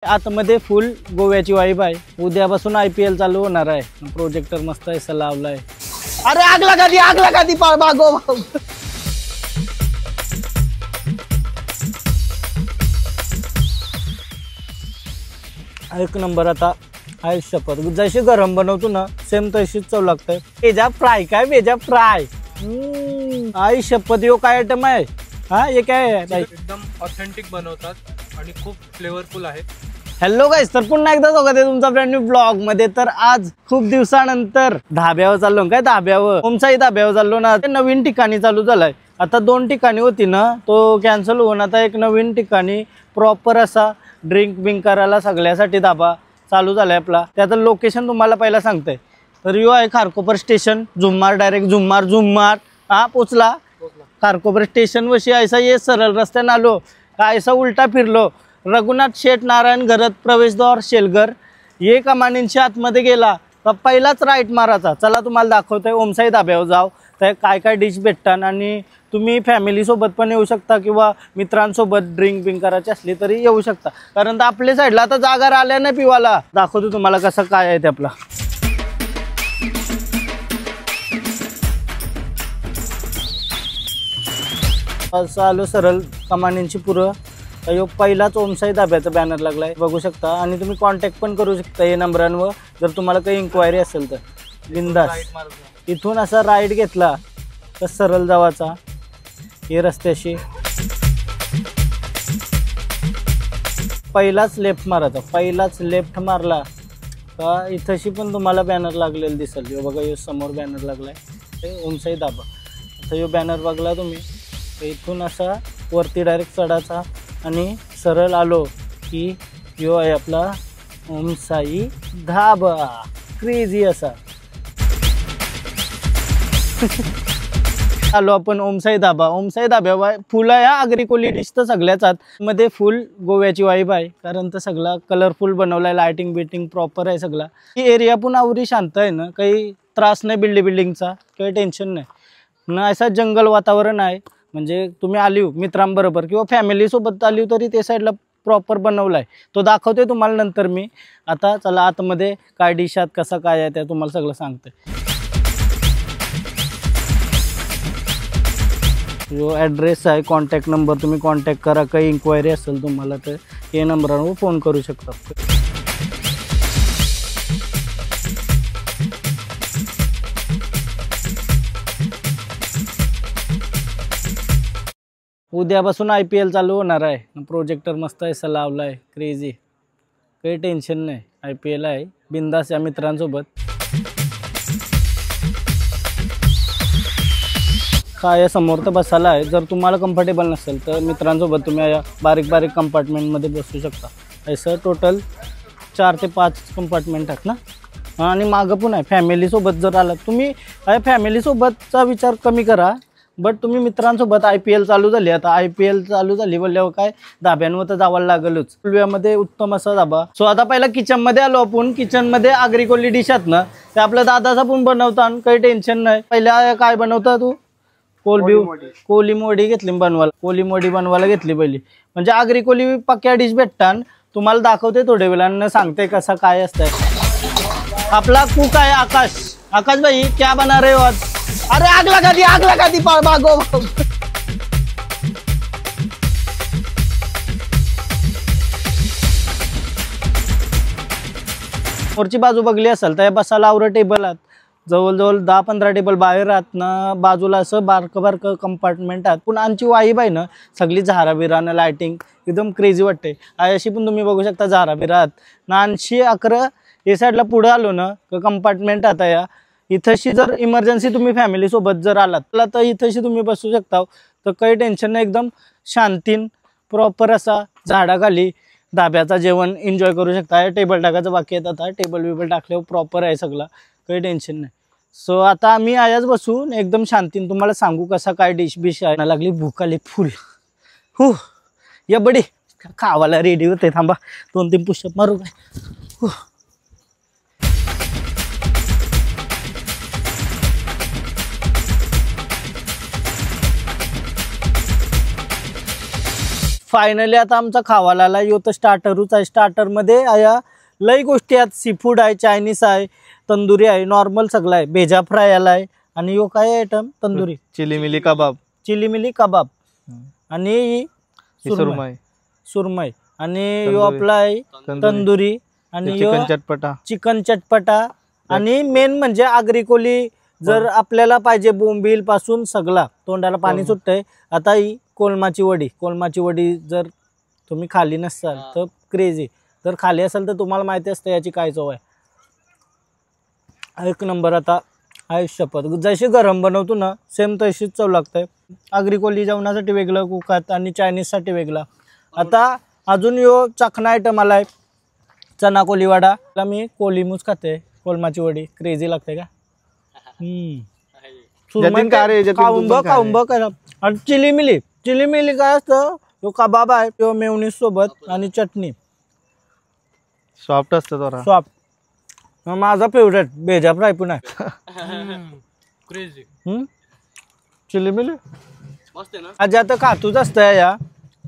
आतमध्ये फुल गोव्याची वाईब आहे। उद्यापासून IPL चालू होणार आहे। प्रोजेक्टर मस्त आहे लावलाय। अरे आग लगा दी भागो। एक नंबर आता आहे शपथ। जशी गरम बनवतो ना सेम तशीच चव लागते। वेजा फ्राय काय वेजा फ्राय आई शपथ। यो काय आयटम आहे हा? ये काय आहे? एकदम ऑथेंटिक बनवतात आणि खूप फ्लेवरफुल आहे। हॅलो गाइस, तर पुन्हा एकदा स्वागत आहे तुमचा ब्रँड न्यू ब्लॉग मध्ये। तर आज खूप दिवसानंतर धाब्यावर चाललो। काय धाब्यावर? ओमसाई धाब्यावर चाललो ना। नवीन ठिकाणी चालू झालाय। आता 2 ठिकाणी होती ना, तो कॅन्सल होऊन आता एक नवीन ठिकाणी प्रॉपर असा ड्रिंक बिंक करायला सगळ्यासाठी धाबा चालू झालाय आपला। त्याचं लोकेशन तुम्हाला पहिला सांगते। तर यो आहे खारकोपर स्टेशन। जुम्मार डायरेक्ट जुम्मार हा पोचला। खारकोपर स्टेशन वशी ऐसा ये सरळ रस्त्याने आलो का ऐसा उलटा फिरलो रघुनाथ शेठ नारायण घरत प्रवेशद्वार शेलगर ये कमानींच्या आतमध्ये गेला तर पहिलाच राईट मारायचा। चला तुम्हाला दाखवतोय ओमसाई धाब्यावर जाव तर काय काय डिश भेटतात। आणि तुम्ही फॅमिली सोबत पण येऊ शकता किंवा मित्रांसोबत ड्रिंक बिंक करायची असली तरी येऊ शकता। कारण तर आपल्या साईडला आता जागा राहिल्या नाही पिवाला। दाखवतो तुम्हाला कसं काय आहे ते आपला। असं आलो सरळ कमानींची पुरं। यो पहिलाच ओमसाई धाब्याचा बॅनर लागलाय बघू शकता। आणि तुम्ही कॉन्टॅक्ट पण करू शकता या नंबरांवर जर तुम्हाला काही इन्क्वायरी असेल तर। बिंदास इथून असा राईड घेतला तर सरळ जावाचा हे रस्त्याशी पहिलाच लेफ्ट मारायचा। पहिलाच लेफ्ट मारला का इथंशी पण तुम्हाला बॅनर लागलेला दिसेल। यो बघा यो समोर बॅनर लागलाय ते ओमसाई धाबा। आता यो बॅनर बघला तुम्ही इथून असा वरती डायरेक्ट चढायचा आणि सरळ आलो की यो आहे आपला ओमसाई धाबा। क्रेझी असा आलो आपण ओमसाई धाबा। ओमसाई धाब्यावर फुल आहे आगरी कोली डिश तर सगळ्याच आत मध्ये फुल गोव्याची वाईब आहे। कारण तर सगळा कलरफुल बनवलाय, लाइटिंग बिटिंग प्रॉपर आहे सगळा। ही एरिया पण आवरी शांत आहे ना, काही त्रास नाही बिल्डिंगचा, काही टेन्शन नाही ना। असा जंगल वातावरण आहे। म्हणजे तुम्ही आली मित्रांबरोबर किंवा फॅमिली सोबत आली तरी ते साईडला प्रॉपर बनवलाय। तो दाखवते तुम्हाला नंतर मी। आता चला आतमध्ये काय डिश आहेत कसं काय आहे ते तुम्हाला सगळं सांगते। जो ॲड्रेस आहे कॉन्टॅक्ट नंबर तुम्ही कॉन्टॅक्ट करा। काही इन्क्वायरी असेल तुम्हाला तर हे नंबरवर फोन करू शकता। उद्यापासून IPL चालू होणार आहे। प्रोजेक्टर मस्त आहे लावलाय क्रेझी, काही टेन्शन नाही। IPL आहे बिंदास या मित्रांसोबत। काय समोर तर बसायला आहे। जर तुम्हाला कम्फर्टेबल नसेल तर मित्रांसोबत तुम्ही या बारीक बारीक कंपार्टमेंटमध्ये बसू शकता। असं टोटल 4 ते 5 कंपार्टमेंट आहेत ना। आणि मागं पण आहे फॅमिलीसोबत जर आलात तुम्ही। फॅमिलीसोबतचा विचार कमी करा बट तुम्ही मित्रांसोबत IPL चालू झाली। आता IPL चालू झाली बोलल्यावर काय धाब्यांवर तर जावं लागलच। फुलव्यामध्ये उत्तम असा धाबा। सो आता पहिला किचनमध्ये आलो आपण। किचनमध्ये आगरी कोली डिश आहेत ना ते आपल्या दादाचा पण बनवतात, काही टेन्शन नाही। पहिल्या काय बनवता तू? कोली मोडी घेतली बनवायला। कोली मोडी बनवायला घेतली पहिली। म्हणजे आगरी कोली पक्क्या डिश भेटतात। तुम्हाला दाखवते थोड्या वेळानं, सांगते कसं काय असतंय। आपला कुक आहे आकाश भाई, क्या बना रहे हो आज? अरे आग लगा दी भागो। वरची बाजू बघली असेल तर बसायला आवर टेबल आहेत जवळजवळ 10-15 टेबल बाहेर आहेत ना। बाजूला असं बारकं कंपार्टमेंट आहेत। पण आमची वाईब आहे ना सगळी झाराबिरानं लाइटिंग एकदम क्रेझी वाटते। अशी पण तुम्ही बघू शकता झाराबिरा आहेत ना। 80-11 हे साईडला पुढे आलो ना कंपार्टमेंट आता या इथंशी जर इमर्जन्सी तुम्ही फॅमिली सोबत जर आलात तर इथंशी तुम्ही बसू शकता। तर काही टेन्शन नाही, एकदम शांतीन प्रॉपर असा झाडाखाली धाब्याचा जेवण एन्जॉय करू शकता। टेबल टाकायचं बाकी आहे, आता टेबल बिबल टाकल्यावर प्रॉपर आहे सगळं, काही टेन्शन नाही। सो आता आम्ही आयाच बसून एकदम शांतीन तुम्हाला सांगू कसा काय डिश बिश आहे। लागली भूक आली फुल। हो या बडी खावाला रेडी होते। थांबा 2-3 पुशअप मारू काय। फायनली आता आमचा खावाला आला यो तर स्टार्टरच आहे. स्टार्टरमध्ये या लई गोष्टी आहेत. सी फूड आहे, चायनीज आहे, तंदुरी आहे, नॉर्मल सगळं आहे. भेजा फ्राय आला आहे आणि यो काय आयटम तंदुरी चिली मिली कबाब, चिली मिली कबाब आणि सुरमई सुरमई आणि यो आपला आहे तंदुरी आणि यो चिकन चटपटा, चिकन चटपटा आणि मेन म्हणजे आगरी कोली. जर आपल्याला पाहिजे बोंबील पासून सगळा तोंडाला पाणी सुटतंय. आता ही कोलमाची वडी जर तुम्ही खाली नसाल तर क्रेझी, जर खाली असाल तर तुम्हाला माहिती असतं याची काय चव आहे. एक नंबर. आता शपथ जशी गरम बनवतो ना सेम तशीच चव लागते. आगरी कोली जेवणासाठी वेगळं कुकात आणि चायनीजसाठी वेगळा. आता अजून यो चाखणा आयटम आलाय चना कोली वडा. मी कोलीमूच खाते, कोलमाची वडी क्रेझी लागते का. खाऊन बघ. आणि चिली मिली काय असतं, तो कबाब आहे तो मेवनीस सोबत आणि चटणी सॉफ्ट असतं जरा. सॉफ्ट. माझा फेवरेट भेजा फ्राय पण आहे. क्रेझी. चिली मिली आज आता खातूच असतं या.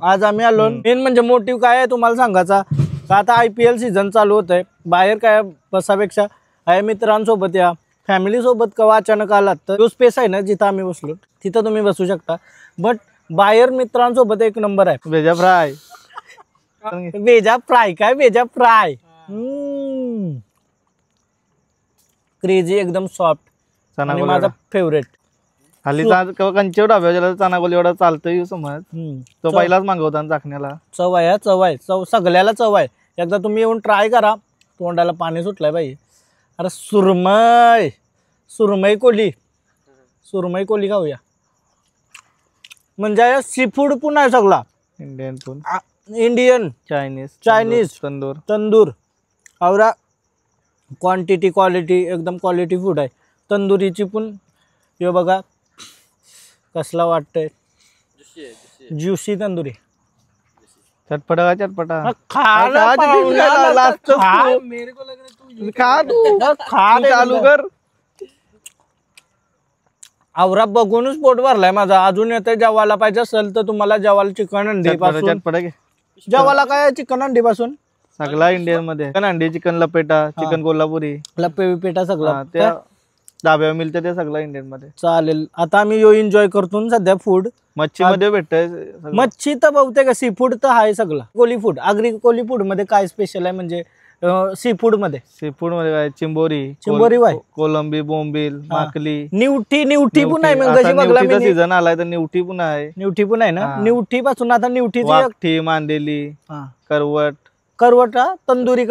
आज आम्ही आलो. मेन म्हणजे मोटिव्ह काय आहे तुम्हाला सांगायचा का, आता IPL सीझन चालू होत आहे. बाहेर काय बसापेक्षा आहे मित्रांसोबत या, फॅमिली सोबत कवा अचानक आलात तर जो स्पेस आहे ना जिथं आम्ही बसलो तिथं तुम्ही बसू शकता. बट बाहेर मित्रांसोबत एक नंबर आहे. भेजा फ्राय, भेजा फ्राय क्रेझी एकदम सॉफ्ट चना आणि कोली माझा वडा. फेवरेट. हल्ली कंचे डाब्याला चना कोली वडा चालतोय समज. तो पहिलाच मागवता चाकण्याला. चव आहे चव सगळ्याला चव आहे. एकदा तुम्ही येऊन ट्राय करा, तोंडाला पाणी सुटलंय बाई. अरे सुरमई कोली खाऊया. म्हणजे सी फूड पण आहे सगळा. Indian food, Indian, Chinese, tandoor आवरा. क्वालिटी एकदम क्वालिटी फूड आहे. तंदुरीची पण हे बघा कसला वाटतंय, ज्युसी तंदुरी. चटपटा चटपटा चालू कर. आवरा बघूनच पोट भरलाय माझा. अजून येते जेवायला पाहिजे असेल तर तुम्हाला जेवायला चिकन अंडी पासून. चटपटा घे. जेवायला काय चिकन अंडी पासून सगळा इंडियन मध्ये. चिकन अंडी, चिकन लपेटा, चिकन कोल्हापुरी, पेटा सगळं त्या डाब्यावर मिळतं ते सगळं इंडियन मध्ये. चालेल. आता आम्ही यो एन्जॉय करतो सध्या फूड. मच्छी मध्ये भेटतंय. मच्छी तर बहुतेक सी फूड तर आहे सगळं. कोली फूड, आगरी कोली फूड मध्ये काय स्पेशल आहे म्हणजे सी फूड मध्ये काय चिंबोरी वाय, कोलंबी, बोंबील, माकली, निवटी पण आहे. मग सीझन आलाय तर निवटी पण आहे. निवटी पण आहे ना. निवटी पासून आता निवटीची वाकठी, मांदेली, करवट तंदुरी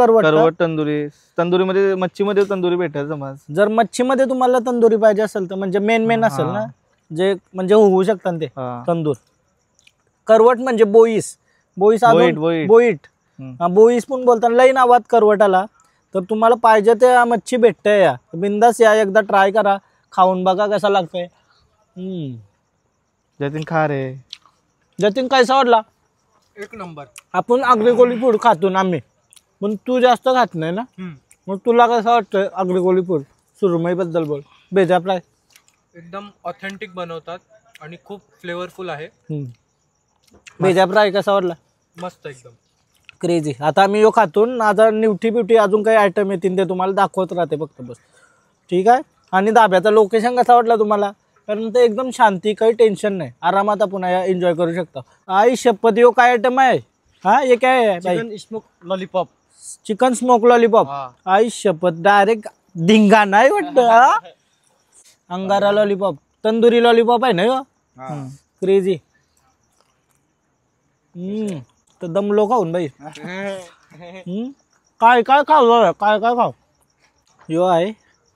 तंदुरी मध्ये मच्छी मध्ये तंदुरी भेटेल समज. जर मच्छी मध्ये तुम्हाला तंदुरी पाहिजे असेल तर म्हणजे मेन असेल ना, जे म्हणजे होऊ शकतात ते तंदूर. करवट म्हणजे बोईस पण बोलतात. लई नावात करवट आला तर तुम्हाला पाहिजे ते मच्छी भेटते. या बिंदास या, एकदा ट्राय करा, खाऊन बघा कसा लागतंय. जतीन खा रे. जतीन कसा वाटला? एक नंबर. आपण आगरी कोली फूड खातो ना आम्ही, पण तू जास्त खात नाही ना. मग तुला कसं वाटतंय आगरी कोली फूड? सुरमई बद्दल बोल. भेजा फ्राय एकदम ऑथेंटिक बनवतात आणि खूप फ्लेवरफुल आहे. भेजा फ्राय कसा वाटला? मस्त एकदम क्रेझी. आता आम्ही यो खातून आता निवटी अजून काही आयटम येतील ते तुम्हाला दाखवत राहते फक्त बस. ठीक आहे. आणि दाब्याचा लोकेशन कसा वाटला तुम्हाला? कारण ते एकदम शांती, काही टेन्शन नाही, आरामात आपण एन्जॉय करू शकता. आई शपथ यो काय आयटम आहे? हे काय आहे? Chicken smoke lollipop. Chicken smoke lollipop. आई शपथ डायरेक्ट धिंगा नाही वाटतं. अंगारा लॉलीपॉप, तंदुरी लॉलीपॉप आहे ना. क्रेझी. तर दमलो खाऊन बाई. काय खाऊ? यो आहे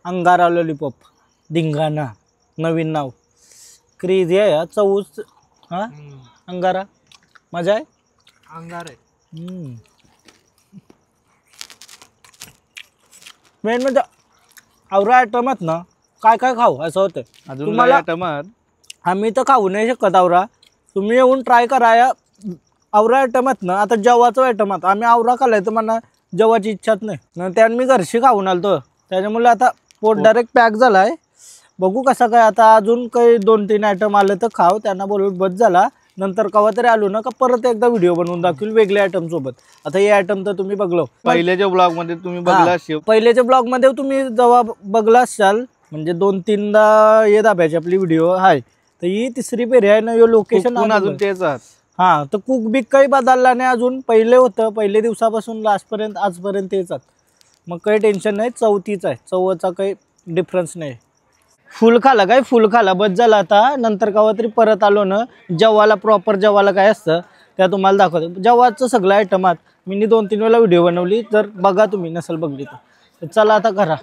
अंगारा लॉलीपॉप, धिंगाणा, नवीन नाव. क्रेझी आहे. चौस अंगारा मजा आहे. अंगार आहे. मेन म्हणजे आवरा आयटमात ना काय खाऊ असं होतं. तुम्हाला आम्ही तर खाऊ नाही शकत आवरा. तुम्ही येऊन ट्राय करा या आवरा आयटमात ना. आता जेवाचं आयटमात आम्ही आवरा खाल्लाय तर मला जेवाची इच्छाच नाही. त्याने मी घरशी खाऊन आलतो, त्याच्यामुळे आता पोट डायरेक्ट पॅक झालाय. बघू कसं काय. आता अजून काही 2-3 आयटम आले तर खाऊ. त्यांना बोलून बस झाला. नंतर कवा तरी आलो ना का परत एकदा व्हिडिओ बनवून दाखवेल वेगळ्या आयटम सोबत. आता हे आयटम तर तुम्ही बघलो पहिल्याच्या ब्लॉग मध्ये तुम्ही बघला असेल. पहिल्याच्या ब्लॉग मध्ये तुम्ही जेव्हा बघला असाल म्हणजे 2-3दा हे दाब्याची आपली व्हिडिओ आहे तर ही तिसरी पेरी आहे ना. हे लोकेशन अजून तेच आहात. हा तर कुक बिक काही बदलला नाही अजून. पहिले होतं पहिले दिवसापासून लास्ट पर्यंत आजपर्यंत तेच आहेत. मग काही टेन्शन नाही. चौथीच आहे. चवचा काही डिफरन्स नाही. फुल खाला काय फुल खाला बस झाला. आता नंतर कवा तरी परत आलो ना जेवायला प्रॉपर जेवायला काय असतं त्या तुम्हाला दाखवतो. जेवाचं सगळं आयटम आहात. मी 2-3 वेळा व्हिडिओ बनवली तर बघा तुम्ही नसेल बघली तर चला आता करा.